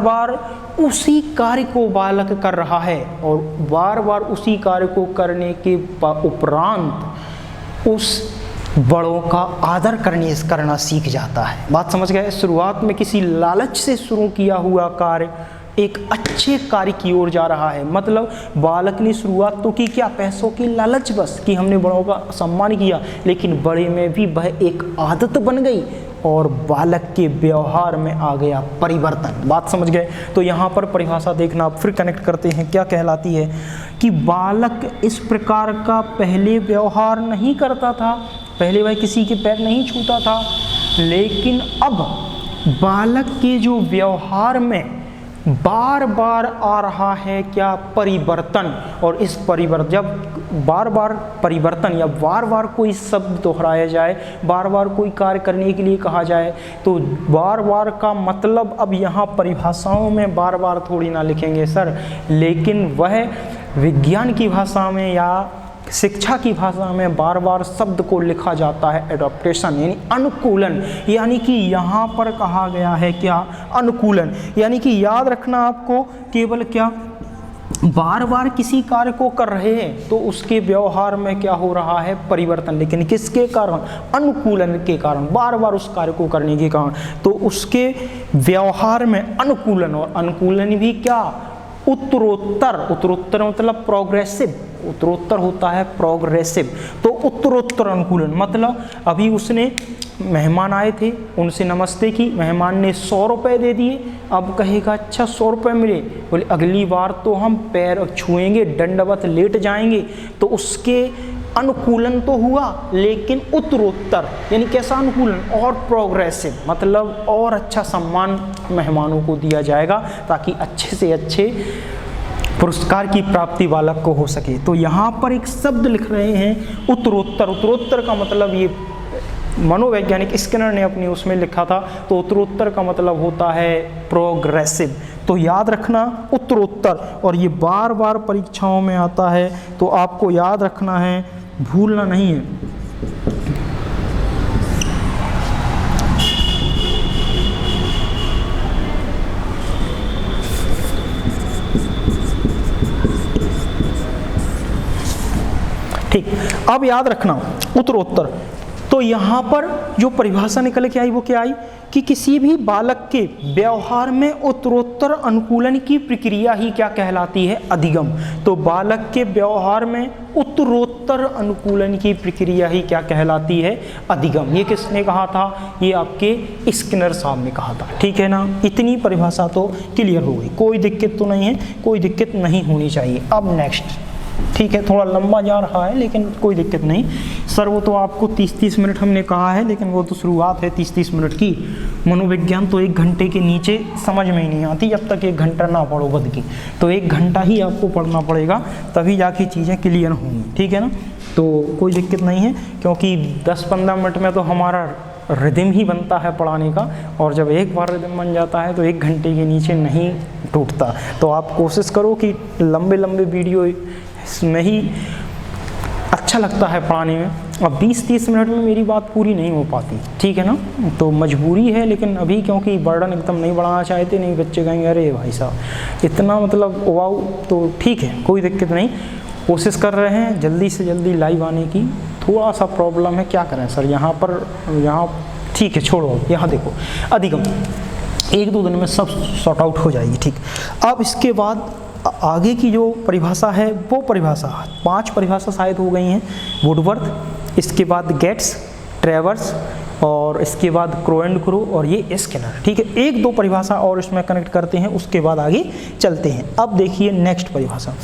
बार उसी कार्य को बालक कर रहा है और बार बार उसी कार्य को करने के उपरांत उस बड़ों का आदर करना सीख जाता है। बात समझ गए। शुरुआत में किसी लालच से शुरू किया हुआ कार्य एक अच्छे कार्य की ओर जा रहा है। मतलब बालक ने शुरुआत तो की क्या, पैसों की लालच बस, कि हमने बड़ों का सम्मान किया, लेकिन बड़े में भी वह एक आदत बन गई और बालक के व्यवहार में आ गया परिवर्तन। बात समझ गए। तो यहाँ पर परिभाषा देखना, आप फिर कनेक्ट करते हैं, क्या कहलाती है कि बालक इस प्रकार का पहले व्यवहार नहीं करता था, पहले वह किसी के पैर नहीं छूता था, लेकिन अब बालक के जो व्यवहार में बार बार आ रहा है क्या, परिवर्तन। और इस परिवर्तन, जब बार बार परिवर्तन या बार बार कोई शब्द दोहराया जाए, बार बार कोई कार्य करने के लिए कहा जाए, तो बार बार का मतलब अब यहाँ परिभाषाओं में बार बार थोड़ी ना लिखेंगे सर, लेकिन वह विज्ञान की भाषा में या शिक्षा की भाषा में बार बार शब्द को लिखा जाता है एडॉप्टेशन, यानी अनुकूलन। यानी कि यहाँ पर कहा गया है क्या, अनुकूलन। यानी कि याद रखना आपको, केवल क्या, बार बार किसी कार्य को कर रहे हैं तो उसके व्यवहार में क्या हो रहा है, परिवर्तन, लेकिन किसके कारण, अनुकूलन के कारण, बार बार उस कार्य को करने के कारण, तो उसके व्यवहार में अनुकूलन। और अनुकूलन भी क्या, उत्तरोत्तर मतलब प्रोग्रेसिव, उत्तरोत्तर होता है प्रोग्रेसिव, तो उत्तरोत्तर अनुकूलन। मतलब अभी उसने, मेहमान आए थे, उनसे नमस्ते की, मेहमान ने 100 रुपये दे दिए, अब कहेगा अच्छा 100 रुपये मिले, बोले अगली बार तो हम पैर छुएंगे, दंडवत लेट जाएंगे, तो उसके अनुकूलन तो हुआ, लेकिन उत्तरोत्तर यानी कैसा अनुकूलन, और प्रोग्रेसिव, मतलब और अच्छा सम्मान मेहमानों को दिया जाएगा ताकि अच्छे से अच्छे पुरस्कार की प्राप्ति बालक को हो सके। तो यहाँ पर एक शब्द लिख रहे हैं उत्तरोत्तर। उत्तरोत्तर का मतलब, ये मनोवैज्ञानिक स्किनर ने अपनी उसमें लिखा था, तो उत्तरोत्तर का मतलब होता है प्रोग्रेसिव। तो याद रखना उत्तरोत्तर, और ये बार बार परीक्षाओं में आता है, तो आपको याद रखना है, भूलना नहीं है। ठीक, अब याद रखना उत्तरोत्तर। तो यहाँ पर जो परिभाषा निकल के आई वो क्या आई कि किसी भी बालक के व्यवहार में उत्तरोत्तर अनुकूलन की प्रक्रिया ही क्या कहलाती है, अधिगम। तो बालक के व्यवहार में उत्तरोत्तर अनुकूलन की प्रक्रिया ही क्या कहलाती है, अधिगम। ये किसने कहा था, ये आपके स्किनर साहब ने कहा था। ठीक है ना, इतनी परिभाषा तो क्लियर हो गई, कोई दिक्कत तो नहीं है, कोई दिक्कत नहीं होनी चाहिए। अब नेक्स्ट, ठीक है, थोड़ा लंबा जा रहा है लेकिन कोई दिक्कत नहीं सर, वो तो आपको 30-30 मिनट हमने कहा है, लेकिन वो तो शुरुआत है 30-30 मिनट की। मनोविज्ञान तो 1 घंटे के नीचे समझ में ही नहीं आती जब तक 1 घंटा ना पढ़ो बद की, तो 1 घंटा ही आपको पढ़ना पड़ेगा, तभी जाके चीज़ें क्लियर होंगी। ठीक है ना, तो कोई दिक्कत नहीं है, क्योंकि 10-15 मिनट में तो हमारा रिदम ही बनता है पढ़ाने का, और जब एक बार रिदम बन जाता है तो 1 घंटे के नीचे नहीं टूटता। तो आप कोशिश करो कि लंबे लंबे वीडियो इसमें ही अच्छा लगता है पढ़ाने में। अब 20-30 मिनट में मेरी बात पूरी नहीं हो पाती, ठीक है ना, तो मजबूरी है। लेकिन अभी क्योंकि बर्डन एकदम नहीं बढ़ाना चाहते, नहीं बच्चे कहेंगे अरे भाई साहब इतना मतलब वाओ, तो ठीक है, कोई दिक्कत नहीं, कोशिश कर रहे हैं जल्दी से जल्दी लाइव आने की। थोड़ा सा प्रॉब्लम है, क्या करें सर, यहाँ पर, यहाँ ठीक है छोड़ो, यहाँ देखो अधिगम 1-2 दिन में सब सॉर्ट आउट हो जाएगी। ठीक, अब इसके बाद आगे की जो परिभाषा है वो परिभाषा 5 परिभाषा शायद हो गई हैं। वुडवर्थ, इसके बाद गेट्स, ट्रेवर्स, और इसके बाद क्रो एंड क्रो, और ये स्किनर। ठीक है, 1-2 परिभाषा और इसमें कनेक्ट करते हैं, उसके बाद आगे चलते हैं। अब देखिए नेक्स्ट परिभाषा।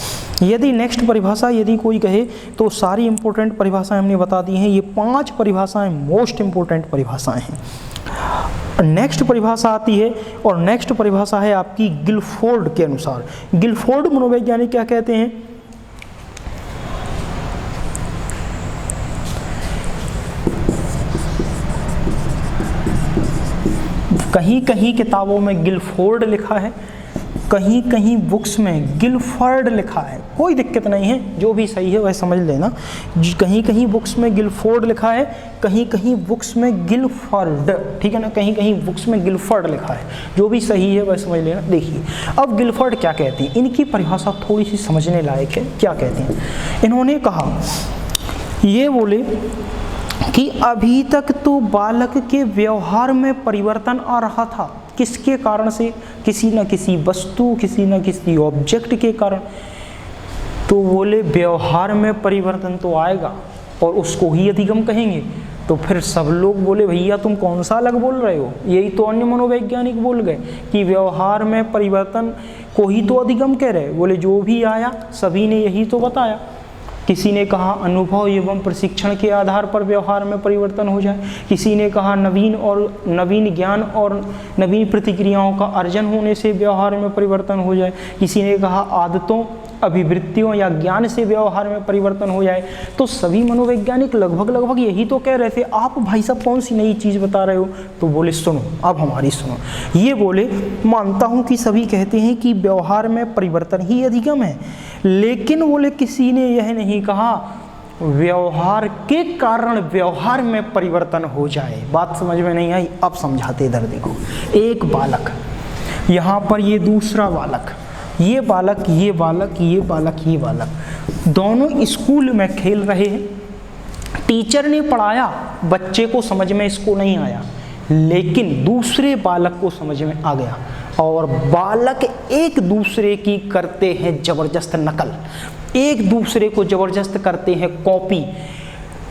यदि नेक्स्ट परिभाषा यदि कोई कहे तो सारी इंपॉर्टेंट परिभाषाएं हमने बता दी हैं, ये 5 परिभाषाएं मोस्ट इंपॉर्टेंट परिभाषाएं हैं। नेक्स्ट परिभाषा आती है, और नेक्स्ट परिभाषा है आपकी गिलफोर्ड के अनुसार। गिलफोर्ड मनोवैज्ञानिक क्या कहते हैं, कहीं कहीं किताबों में गिलफोर्ड लिखा है, कहीं कहीं बुक्स में गिलफोर्ड लिखा है, कोई दिक्कत नहीं है, जो भी सही है वह समझ लेना। कहीं कहीं बुक्स में गिलफोर्ड लिखा है, कहीं कहीं बुक्स में गिलफोर्ड, ठीक है ना, कहीं कहीं बुक्स में गिलफोर्ड लिखा है, जो भी सही है वह समझ लेना। देखिए अब गिलफोर्ड क्या कहते हैं, इनकी परिभाषा थोड़ी सी समझने लायक है। क्या कहते हैं, इन्होंने कहा, ये बोले कि अभी तक तो बालक के व्यवहार में परिवर्तन आ रहा था, किसके कारण से, किसी न किसी वस्तु, किसी न किसी ऑब्जेक्ट के कारण। तो बोले व्यवहार में परिवर्तन तो आएगा और उसको ही अधिगम कहेंगे। तो फिर सब लोग बोले भैया तुम कौन सा अलग बोल रहे हो, यही तो अन्य मनोवैज्ञानिक बोल गए कि व्यवहार में परिवर्तन को ही तो अधिगम कह रहे। बोले जो भी आया सभी ने यही तो बताया। किसी ने कहा अनुभव एवं प्रशिक्षण के आधार पर व्यवहार में परिवर्तन हो जाए, किसी ने कहा नवीन ज्ञान और नवीन प्रतिक्रियाओं का अर्जन होने से व्यवहार में परिवर्तन हो जाए, किसी ने कहा आदतों, अभिवृत्तियों या ज्ञान से व्यवहार में परिवर्तन हो जाए। तो सभी मनोवैज्ञानिक लगभग यही तो कह रहे थे। आप भाई साहब कौन सी नई चीज़ बता रहे हो? तो बोले सुनो, अब हमारी सुनो। ये बोले मानता हूँ कि सभी कहते हैं कि व्यवहार में परिवर्तन ही अधिगम है, लेकिन बोले किसी ने यह नहीं कहा व्यवहार के कारण व्यवहार में परिवर्तन हो जाए। बात समझ में नहीं आई? अब समझाते। इधर देखो, एक बालक, यहाँ पर ये दूसरा बालक, ये बालक, ये बालक, ये बालक, ये बालक, दोनों स्कूल में खेल रहे हैं। टीचर ने पढ़ाया, बच्चे को समझ में इसको नहीं आया, लेकिन दूसरे बालक को समझ में आ गया। और बालक एक दूसरे की करते हैं जबरदस्त नकल, एक दूसरे को जबरदस्त करते हैं कॉपी।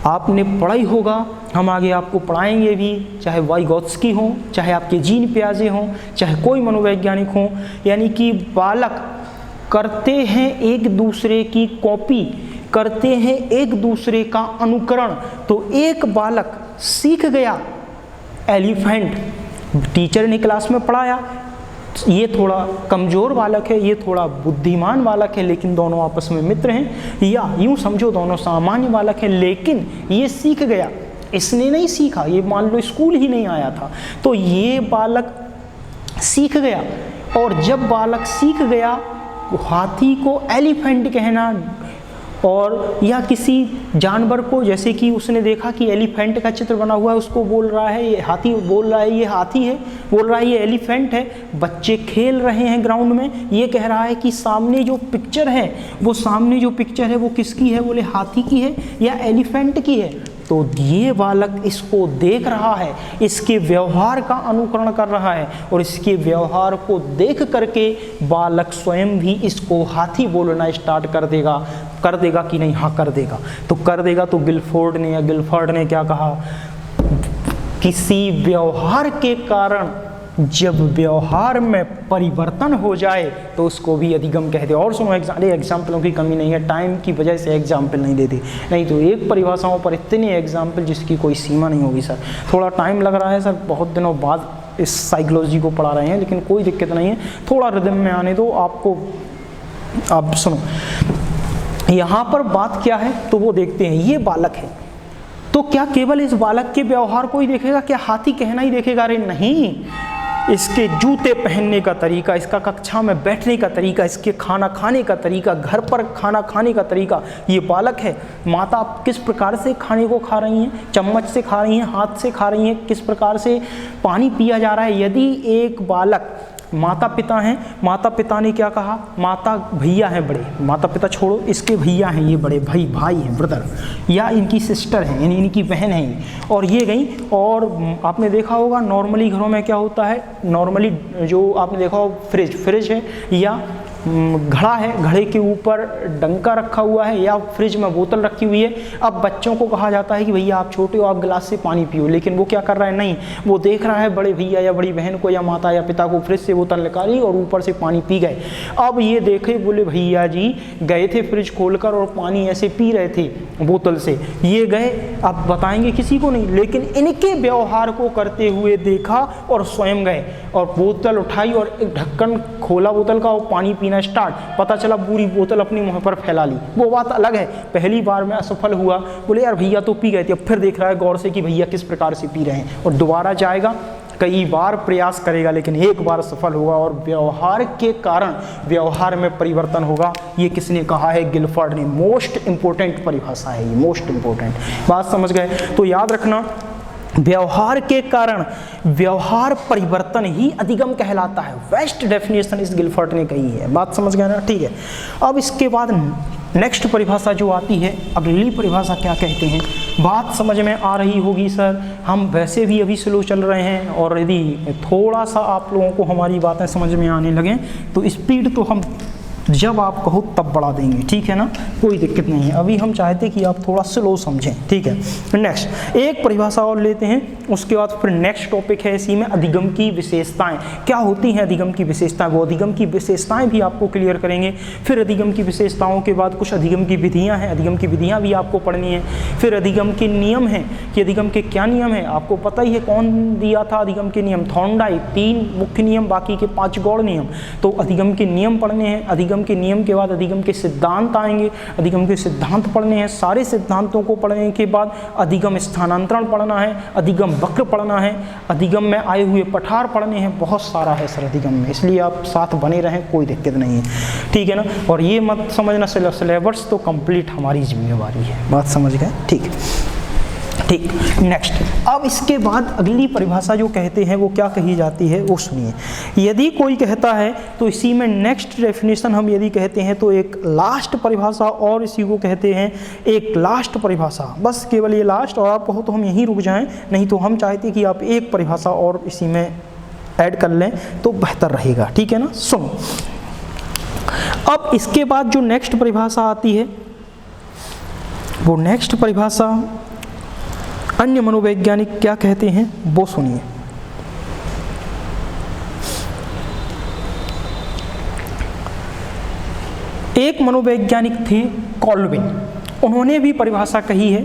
आपने पढ़ा ही होगा, हम आगे आपको पढ़ाएंगे भी, चाहे वाइगोत्स्की हो, चाहे आपके जीन प्याजे हों, चाहे कोई मनोवैज्ञानिक हो, यानी कि बालक करते हैं एक दूसरे की कॉपी, करते हैं एक दूसरे का अनुकरण। तो एक बालक सीख गया एलिफेंट, टीचर ने क्लास में पढ़ाया, ये थोड़ा कमज़ोर बालक है, ये थोड़ा बुद्धिमान बालक है, लेकिन दोनों आपस में मित्र हैं, या यूँ समझो दोनों सामान्य बालक हैं, लेकिन ये सीख गया, इसने नहीं सीखा, ये मान लो स्कूल ही नहीं आया था, तो ये बालक सीख गया। और जब बालक सीख गया, हाथी को एलिफेंट कहना, और या किसी जानवर को, जैसे कि उसने देखा कि एलिफेंट का चित्र बना हुआ है, उसको बोल रहा है ये हाथी, बोल रहा है ये हाथी है, बोल रहा है ये एलिफेंट है। बच्चे खेल रहे हैं ग्राउंड में, ये कह रहा है कि सामने जो पिक्चर है, वो सामने जो पिक्चर है वो किसकी है? बोले हाथी की है या एलिफेंट की है। तो ये बालक इसको देख रहा है, इसके व्यवहार का अनुकरण कर रहा है, और इसके व्यवहार को देख करके बालक स्वयं भी इसको हाथी बोलना स्टार्ट कर देगा कि नहीं? हाँ कर देगा। तो कर देगा तो गिलफोर्ड ने क्या कहा? किसी व्यवहार के कारण जब व्यवहार में परिवर्तन हो जाए तो उसको भी अधिगम कहते हैं। और सुनो, एग्जाम्पलों की कमी नहीं है, टाइम की वजह से एग्जाम्पल नहीं देते, नहीं तो एक परिभाषाओं पर इतने एग्जाम्पल जिसकी कोई सीमा नहीं होगी। सर थोड़ा टाइम लग रहा है सर, बहुत दिनों बाद इस साइकोलॉजी को पढ़ा रहे हैं, लेकिन कोई दिक्कत नहीं है, थोड़ा रिदम में आने दो आपको। आप सुनो, यहाँ पर बात क्या है तो वो देखते हैं। ये बालक है, तो क्या केवल इस बालक के व्यवहार को ही देखेगा? क्या हाथी कहना ही देखेगा? अरे नहीं, इसके जूते पहनने का तरीका, इसका कक्षा में बैठने का तरीका, इसके खाना खाने का तरीका, घर पर खाना खाने का तरीका। ये बालक है, माता किस प्रकार से खाने को खा रही हैं, चम्मच से खा रही हैं, हाथ से खा रही हैं, किस प्रकार से पानी पिया जा रहा है। यदि एक बालक, माता पिता हैं, माता पिता ने क्या कहा? माता भैया हैं बड़े, माता पिता छोड़ो, इसके भैया हैं ये बड़े, भाई हैं, ब्रदर, या इनकी सिस्टर हैं, यानी इनकी बहन हैं, और ये गई। और आपने देखा होगा नॉर्मली घरों में क्या होता है, नॉर्मली जो आपने देखा हो फ्रिज है या घड़ा है, घड़े के ऊपर डंका रखा हुआ है या फ्रिज में बोतल रखी हुई है। अब बच्चों को कहा जाता है कि भैया आप छोटे हो, आप गिलास से पानी पियो, लेकिन वो क्या कर रहा है? नहीं, वो देख रहा है बड़े भैया या बड़ी बहन को या माता या पिता को फ्रिज से बोतल निकाली और ऊपर से पानी पी गए। अब ये देखे, बोले भैया जी गए थे फ्रिज खोलकर और पानी ऐसे पी रहे थे बोतल से, ये गए, अब बताएंगे किसी को नहीं, लेकिन इनके व्यवहार को करते हुए देखा और स्वयं गए और बोतल उठाई और एक ढक्कन खोला बोतल का और पानी पीना स्टार्ट। पता चला पूरी बोतल अपनी मुंह पर फैला ली। वो बात अलग है, पहली बार में असफल हुआ, बोले यार भैया तो पी गए थे। अब फिर देख रहा है गौर से कि भैया किस प्रकार से पी रहे हैं, और दोबारा जाएगा, कई बार प्रयास करेगा लेकिन एक बार सफल होगा और व्यवहार के कारण व्यवहार में परिवर्तन होगा। ये किसने कहा है? गिलफर्ड ने। मोस्ट इंपोर्टेंट परिभाषा है ये, मोस्ट इंपोर्टेंट। बात समझ गए? तो याद रखना, व्यवहार के कारण व्यवहार परिवर्तन ही अधिगम कहलाता है। बेस्ट डेफिनेशन इस गिलफर्ड ने कही है। बात समझ गए ना? ठीक है। अब इसके बाद नेक्स्ट परिभाषा जो आती है, अगली परिभाषा क्या कहते हैं? बात समझ में आ रही होगी सर, हम वैसे भी अभी स्लो चल रहे हैं और यदि थोड़ा सा आप लोगों को हमारी बातें समझ में आने लगें तो स्पीड तो हम जब आप कहो तब बढ़ा देंगे, ठीक है ना, कोई दिक्कत नहीं है। अभी हम चाहते कि आप थोड़ा स्लो समझें, ठीक है। नेक्स्ट एक परिभाषा और लेते हैं, उसके बाद फिर नेक्स्ट टॉपिक है इसी में अधिगम की विशेषताएं। क्या होती हैं अधिगम की विशेषताएं? वो अधिगम की विशेषताएं भी आपको क्लियर करेंगे। फिर अधिगम की विशेषताओं के बाद कुछ अधिगम की विधियाँ हैं, अधिगम की विधियाँ भी आपको पढ़नी है। फिर अधिगम के नियम हैं कि अधिगम के क्या नियम हैं, आपको पता ही है कौन दिया था अधिगम के नियम? थॉर्नडाइक। 3 मुख्य नियम, बाकी के 5 गौड़ नियम। तो अधिगम के नियम पढ़ने हैं। अधिगम के नियम के बाद अधिगम के सिद्धांत आएंगे, अधिगम के सिद्धांत पढ़ने हैं। सारे सिद्धांतों को पढ़ने के बाद अधिगम स्थानांतरण पढ़ना है, अधिगम वक्र पढ़ना है, अधिगम में आए हुए पठार पढ़ने हैं। बहुत सारा है सर अधिगम में, इसलिए आप साथ बने रहें, कोई दिक्कत नहीं है, ठीक है ना। और ये मत समझना सिलेबस तो कंप्लीट हमारी जिम्मेवारी है। बात समझ गए? ठीक, ठीक। नेक्स्ट, अब इसके बाद अगली परिभाषा जो कहते हैं वो क्या कही जाती है वो सुनिए। यदि कोई कहता है तो इसी में नेक्स्ट डेफिनेशन हम यदि कहते हैं तो एक लास्ट परिभाषा और इसी को कहते हैं एक लास्ट परिभाषा। बस केवल ये लास्ट, और आप कहो तो हम यहीं रुक जाएं, नहीं तो हम चाहते कि आप एक परिभाषा और इसी में ऐड कर लें तो बेहतर रहेगा, ठीक है ना। सुनो, अब इसके बाद जो नेक्स्ट परिभाषा आती है वो नेक्स्ट परिभाषा अन्य मनोवैज्ञानिक क्या कहते हैं वो सुनिए। एक मनोवैज्ञानिक थे कॉल्विन, उन्होंने भी परिभाषा कही है।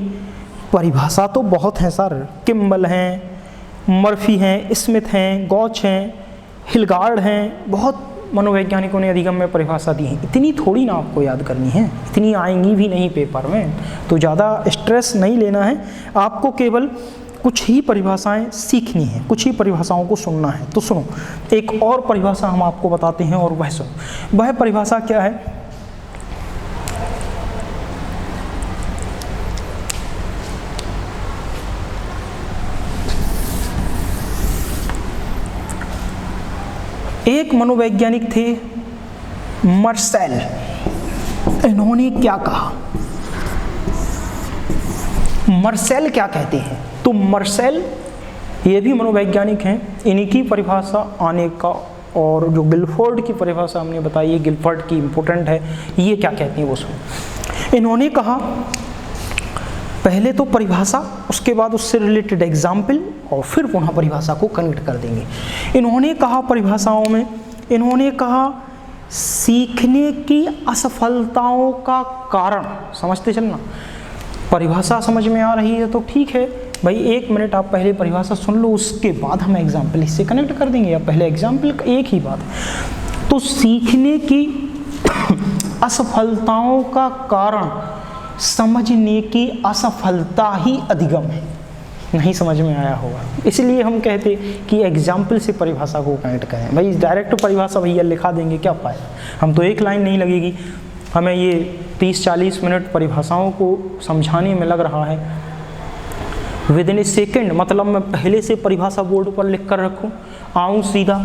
परिभाषा तो बहुत हैं सर, किम्बल हैं, मर्फी हैं, स्मिथ हैं, गॉच हैं, हिलगार्ड हैं, बहुत मनोवैज्ञानिकों ने अधिगम में परिभाषा दी है। इतनी थोड़ी ना आपको याद करनी है, इतनी आएंगी भी नहीं पेपर में, तो ज़्यादा स्ट्रेस नहीं लेना है। आपको केवल कुछ ही परिभाषाएं सीखनी है, कुछ ही परिभाषाओं को सुनना है। तो सुनो, एक और परिभाषा हम आपको बताते हैं और वह सुनो। वह परिभाषा क्या है? एक मनोवैज्ञानिक थे मर्सेल, इन्होंने क्या कहा? मर्सेल क्या कहते हैं? तो मर्सेल ये भी मनोवैज्ञानिक हैं, इन्हीं की परिभाषा आने का, और जो गिलफोर्ड की परिभाषा हमने बताई है, गिलफोर्ड की इंपॉर्टेंट है। ये क्या कहते हैं वो सुनो। इन्होंने कहा पहले तो परिभाषा, उसके बाद उससे रिलेटेड एग्जाम्पल, और फिर पुनः परिभाषा को कनेक्ट कर देंगे। इन्होंने कहा परिभाषाओं में, इन्होंने कहा सीखने की असफलताओं का कारण। समझते चलना, परिभाषा समझ में आ रही है तो ठीक है भाई, 1 मिनट आप पहले परिभाषा सुन लो, उसके बाद हम एग्जाम्पल इससे कनेक्ट कर देंगे, या पहले एग्जाम्पल, एक ही बात। तो सीखने की असफलताओं का कारण समझने की असफलता ही अधिगम है। नहीं समझ में आया होगा, इसलिए हम कहते कि एग्जाम्पल से परिभाषा को कनेक्ट करें। भाई डायरेक्ट परिभाषा भैया लिखा देंगे, क्या फायदा, हम तो एक लाइन नहीं लगेगी, हमें ये 30-40 मिनट परिभाषाओं को समझाने में लग रहा है। विद इन ए सेकेंड, मतलब मैं पहले से परिभाषा बोर्ड पर लिख कर रखूँ, आऊँ सीधा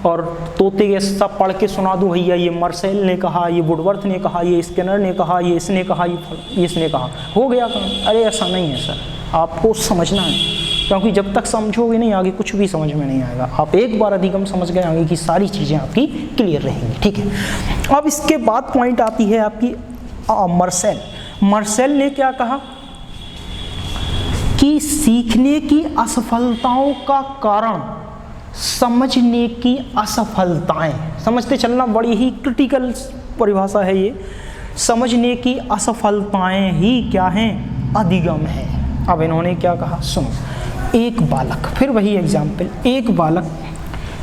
और तोते के सब पढ़ के सुना दूँ, भैया ये मर्सेल ने कहा, ये वुडवर्थ ने कहा, ये स्किनर ने कहा, ये इसने कहा, ये इसने कहा, हो गया काम। अरे ऐसा नहीं है सर, आपको समझना है, क्योंकि जब तक समझोगे नहीं आगे कुछ भी समझ में नहीं आएगा। आप एक बार अधिगम समझ गए, आगे की सारी चीज़ें आपकी क्लियर रहेंगी, ठीक है। अब इसके बाद पॉइंट आती है आपकी मर्सेल। मर्सेल ने क्या कहा कि सीखने की असफलताओं का कारण समझने की असफलताएं। समझते चलना, बड़ी ही क्रिटिकल परिभाषा है ये। समझने की असफलताएं ही क्या हैं? अधिगम है। अब इन्होंने क्या कहा सुनो, एक बालक, फिर वही एग्जाम्पल, एक बालक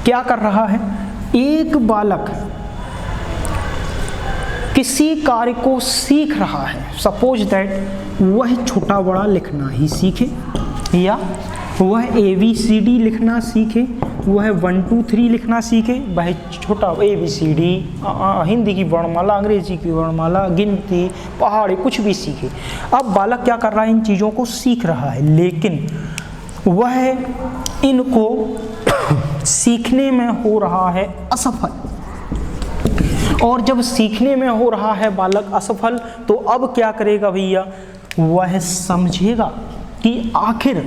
क्या कर रहा है? एक बालक किसी कार्य को सीख रहा है, सपोज दैट वह छोटा बड़ा लिखना ही सीखे, या वह ABCD लिखना सीखे, वह 1 2 3 लिखना सीखे, वह छोटा ABCD, हिंदी की वर्णमाला, अंग्रेजी की वर्णमाला, गिनती, पहाड़ी, कुछ भी सीखे। अब बालक क्या कर रहा है, इन चीज़ों को सीख रहा है, लेकिन वह इनको सीखने में हो रहा है असफल। और जब सीखने में हो रहा है बालक असफल, तो अब क्या करेगा भैया, वह समझेगा कि आखिर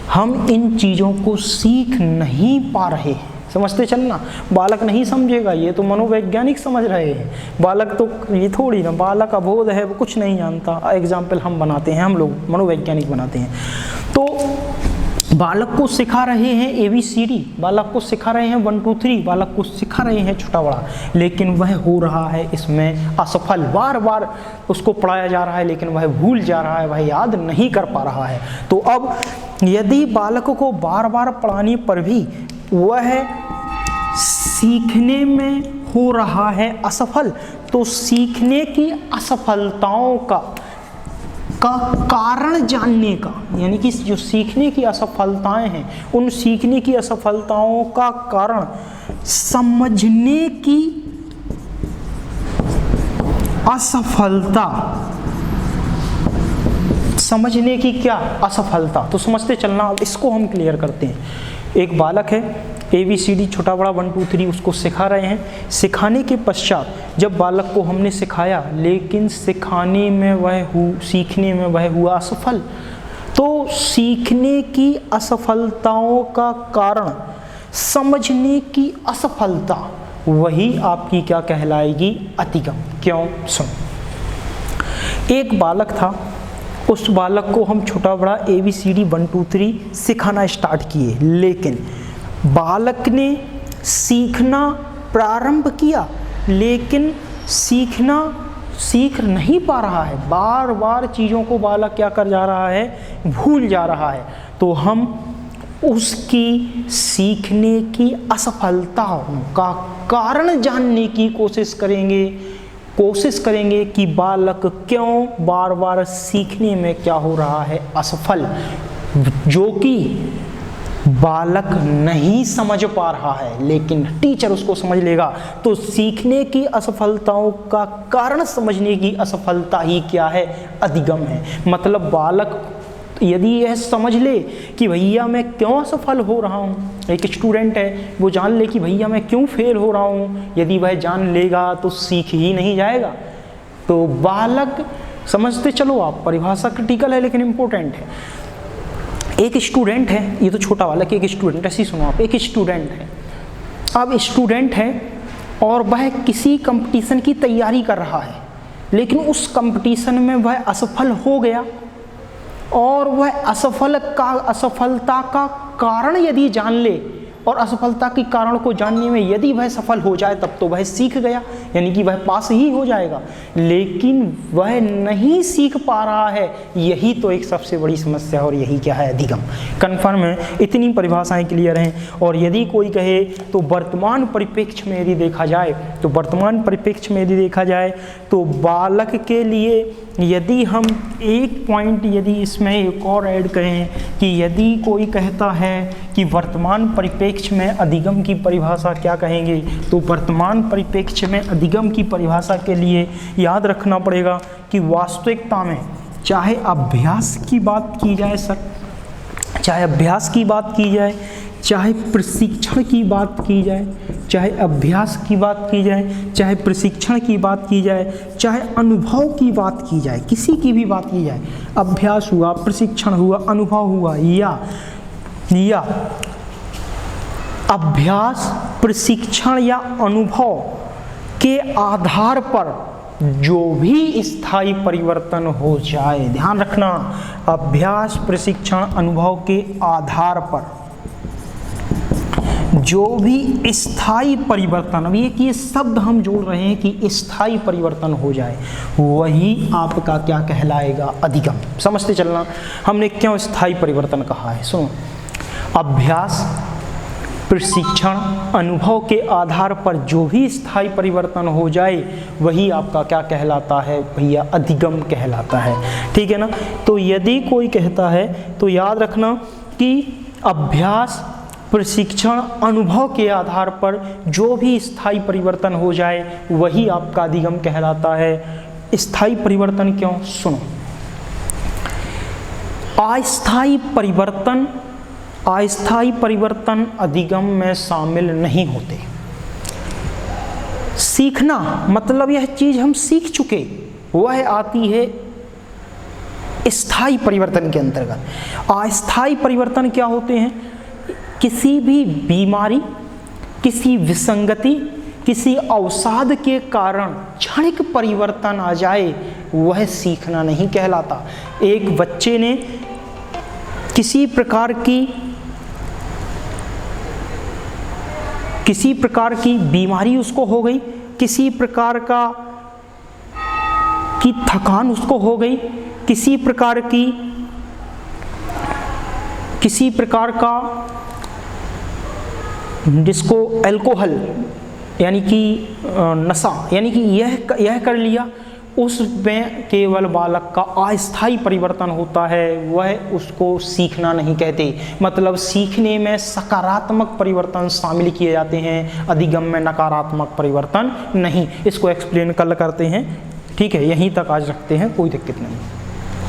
हम इन चीज़ों को सीख नहीं पा रहे हैं। समझते चलना, बालक नहीं समझेगा, ये तो मनोवैज्ञानिक समझ रहे हैं। बालक तो ये थोड़ी ना, बालक अबोध है, वो कुछ नहीं जानता। एग्जाम्पल हम बनाते हैं, हम लोग मनोवैज्ञानिक बनाते हैं। तो बालक को सिखा रहे हैं ABCD, बालक को सिखा रहे हैं 1 2 3, बालक को सिखा रहे हैं छोटा बड़ा, लेकिन वह हो रहा है इसमें असफल। बार बार उसको पढ़ाया जा रहा है, लेकिन वह भूल जा रहा है, वह याद नहीं कर पा रहा है। तो अब यदि बालक को बार बार पढ़ाने पर भी वह सीखने में हो रहा है असफल, तो सीखने की असफलताओं का कारण जानने का, यानी कि जो सीखने की असफलताएं हैं, उन सीखने की असफलताओं का कारण समझने की असफलता, समझने की क्या असफलता। तो समझते चलना, अब इसको हम क्लियर करते हैं। एक बालक है, ABCD छोटा बड़ा 1 2 3 उसको सिखा रहे हैं। सिखाने के पश्चात जब बालक को हमने सिखाया, लेकिन सीखने में वह हुआ असफल, तो सीखने की असफलताओं का कारण समझने की असफलता, वही आपकी क्या कहलाएगी, अतिगम। क्यों, सुनो। एक बालक था, उस बालक को हम छोटा बड़ा ABCD 1 2 3 सिखाना स्टार्ट किए, लेकिन बालक ने सीखना प्रारंभ किया, लेकिन सीख नहीं पा रहा है। बार बार चीज़ों को बालक क्या कर जा रहा है, भूल जा रहा है। तो हम उसकी सीखने की असफलता का कारण जानने की कोशिश करेंगे कि बालक क्यों बार बार सीखने में क्या हो रहा है, असफल, जो कि बालक नहीं समझ पा रहा है, लेकिन टीचर उसको समझ लेगा। तो सीखने की असफलताओं का कारण समझने की असफलता ही क्या है, अधिगम है। मतलब बालक यदि यह समझ ले कि भैया मैं क्यों असफल हो रहा हूँ, एक स्टूडेंट है, वो जान ले कि भैया मैं क्यों फेल हो रहा हूँ, यदि वह जान लेगा तो सीख ही नहीं जाएगा। तो बालक, समझते चलो आप, परिभाषा क्रिटिकल है लेकिन इम्पोर्टेंट है। एक स्टूडेंट है, ये तो छोटा वाला कि एक स्टूडेंट, ऐसे ही सुनो आप, एक स्टूडेंट है। अब स्टूडेंट है और वह किसी कंपटीशन की तैयारी कर रहा है, लेकिन उस कंपटीशन में वह असफल हो गया, और वह असफलता का कारण यदि जान ले, और असफलता के कारण को जानने में यदि वह सफल हो जाए, तब तो वह सीख गया, यानी कि वह पास ही हो जाएगा। लेकिन वह नहीं सीख पा रहा है, यही तो एक सबसे बड़ी समस्या, और यही क्या है, अधिगम। कन्फर्म है, इतनी परिभाषाएं क्लियर हैं। और यदि कोई कहे तो वर्तमान परिप्रेक्ष्य में यदि देखा जाए, तो बालक के लिए यदि हम एक पॉइंट, यदि इसमें एक और ऐड करें कि यदि कोई कहता है कि वर्तमान परिप्रेक्ष्य में अधिगम की परिभाषा क्या कहेंगे, तो वर्तमान परिप्रेक्ष्य में अधिगम की परिभाषा के लिए याद रखना पड़ेगा कि वास्तविकता में चाहे अभ्यास की बात की जाए चाहे प्रशिक्षण की बात की जाए, चाहे अभ्यास की बात की जाए, चाहे प्रशिक्षण की बात की जाए, चाहे अनुभव की बात की जाए, किसी की भी बात की जाए, अभ्यास हुआ, प्रशिक्षण हुआ, अनुभव हुआ, या अभ्यास, प्रशिक्षण या अनुभव के आधार पर जो भी स्थायी परिवर्तन हो जाए, ध्यान रखना, अभ्यास, प्रशिक्षण, अनुभव के आधार पर जो भी स्थायी परिवर्तन, अब ये शब्द हम जोड़ रहे हैं कि स्थायी परिवर्तन हो जाए, वही आपका क्या कहलाएगा, अधिगम। समझते चलना, हमने क्यों स्थायी परिवर्तन कहा है, सुनो। अभ्यास, प्रशिक्षण, अनुभव के आधार पर जो भी स्थायी परिवर्तन हो जाए, वही आपका क्या कहलाता है भैया, अधिगम कहलाता है। ठीक है ना। तो यदि कोई कहता है तो याद रखना कि अभ्यास, प्रशिक्षण, अनुभव के आधार पर जो भी स्थायी परिवर्तन हो जाए वही आपका अधिगम कहलाता है। स्थायी परिवर्तन क्यों? सुनो, अस्थायी परिवर्तन अधिगम में शामिल नहीं होते। सीखना मतलब यह चीज हम सीख चुके, वह आती है स्थायी परिवर्तन के अंतर्गत। अस्थायी परिवर्तन क्या होते हैं? किसी भी बीमारी, किसी विसंगति, किसी अवसाद के कारण क्षणिक परिवर्तन आ जाए वह सीखना नहीं कहलाता। एक बच्चे ने किसी प्रकार की बीमारी उसको हो गई, किसी प्रकार की थकान उसको हो गई, किसी प्रकार का जिसको अल्कोहल यानी कि नशा यानी कि यह कर लिया, उसमें केवल बालक का अस्थायी परिवर्तन होता है, वह उसको सीखना नहीं कहते। मतलब सीखने में सकारात्मक परिवर्तन शामिल किए जाते हैं, अधिगम में नकारात्मक परिवर्तन नहीं। इसको एक्सप्लेन कल करते हैं, ठीक है? यहीं तक आज रखते हैं, कोई दिक्कत नहीं।